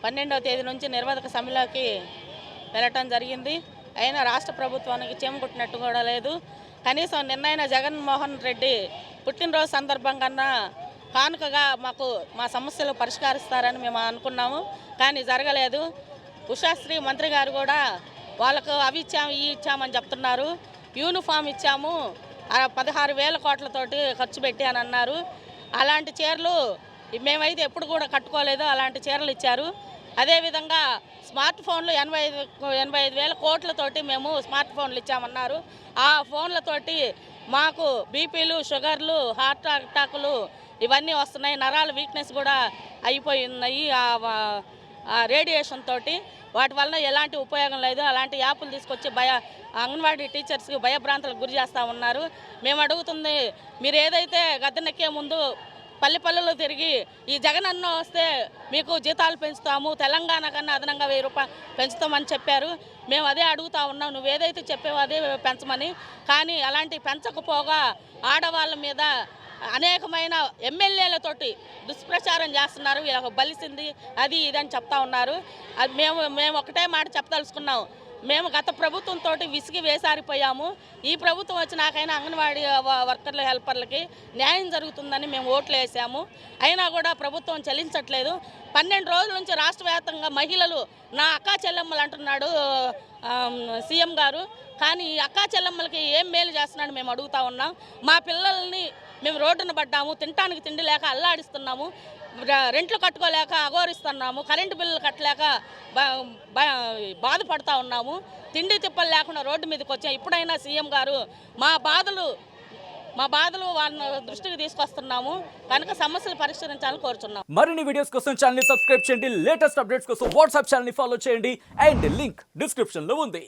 12వ తేదీ నుంచి నిర్వాధక సమ్మెలోకి వెళ్ళటం జరిగింది. అయినా రాష్ట్ర ప్రభుత్వానికి చీమ కుట్టినట్టు కూడా లేదు. కనీసం నిన్నైనా జగన్మోహన్ రెడ్డి పుట్టినరోజు సందర్భంగా కానుకగా మాకు మా సమస్యలు పరిష్కరిస్తారని మేము అనుకున్నాము, కానీ జరగలేదు. ఉషాశ్రీ మంత్రి గారు కూడా వాళ్ళకు అవి ఇచ్చాము ఇవి ఇచ్చామని చెప్తున్నారు. యూనిఫామ్ ఇచ్చాము 16,000 కోట్లతోటి ఖర్చు పెట్టి అని అన్నారు. అలాంటి చీరలు మేమైతే ఎప్పుడు కూడా కట్టుకోలేదు, అలాంటి చీరలు ఇచ్చారు. అదేవిధంగా స్మార్ట్ ఫోన్లు 85,000 కోట్లతోటి మేము స్మార్ట్ ఫోన్లు ఇచ్చామన్నారు. ఆ ఫోన్లతోటి మాకు బీపీలు, షుగర్లు, హార్ట్ అటాకులు ఇవన్నీ వస్తున్నాయి. నరాల వీక్నెస్ కూడా అయిపోయి ఉన్నాయి ఆ రేడియేషన్ తోటి. వాటి వలన ఎలాంటి ఉపయోగం లేదు. అలాంటి యాప్లు తీసుకొచ్చి అంగన్వాడీ టీచర్స్కి భయభ్రాంతులకు గురి చేస్తూ ఉన్నారు. మేము అడుగుతుంది, మీరు ఏదైతే గద్దెనెక్కే ముందు పల్లెల్లో తిరిగి ఈ జగన్ అన్న వస్తే మీకు జీతాలు పెంచుతాము, తెలంగాణ కన్నా అదనంగా 1000 రూపాయలు పెంచుతామని చెప్పారు. మేము అదే అడుగుతూ ఉన్నాం, నువ్వు ఏదైతే చెప్పావో అదే పెంచమని. కానీ అలాంటి పెంచకపోగా ఆడవాళ్ళ మీద అనేకమైన ఎమ్మెల్యేలతోటి దుష్ప్రచారం చేస్తున్నారు. వీళ్ళకు బలిసింది అది ఇదని చెప్తా ఉన్నారు. అది మేము ఒకటే మాట చెప్పదలుచుకున్నాం, మేము గత ప్రభుత్వంతో విసిగి వేసారిపోయాము. ఈ ప్రభుత్వం వచ్చినాకైనా అంగన్వాడీ వర్కర్ల హెల్పర్లకి న్యాయం జరుగుతుందని మేము ఓట్లు వేసాము. అయినా కూడా ప్రభుత్వం చెల్లించట్లేదు. 12 రోజుల నుంచి రాష్ట్ర వ్యాప్తంగా మహిళలు నా అక్కా చెల్లెమ్మలు అంటున్నాడు సీఎం గారు. కానీ అక్కా చెల్లెమ్మలకి ఏం మేలు చేస్తున్నాడు మేము అడుగుతా ఉన్నాం. మా పిల్లల్ని మేము రోడ్డున పడ్డాము, తినడానికి తిండి లేక అల్లాడిస్తున్నాము, రెంట్లు కట్టుకోలేక అఘోరిస్తున్నాము, కరెంటు బిల్లులు కట్టలేక బాధపడతా ఉన్నాము, తిండి తిప్పలు లేకుండా రోడ్డు మీదకి వచ్చాం. ఇప్పుడైనా సీఎం గారు మా బాధలు వాళ్ళ దృష్టికి తీసుకొస్తున్నాము కనుక సమస్యలు పరిష్కరించాలని కోరుచున్నాం. మరిన్ని వీడియోస్ కోసం ఛానల్ ని సబ్స్క్రైబ్ చేయండి. లేటెస్ట్ అప్డేట్స్ కోసం వాట్సాప్ ఛానల్ ని ఫాలో చేయండి. అండ్ లింక్ డిస్క్రిప్షన్ లో ఉంది.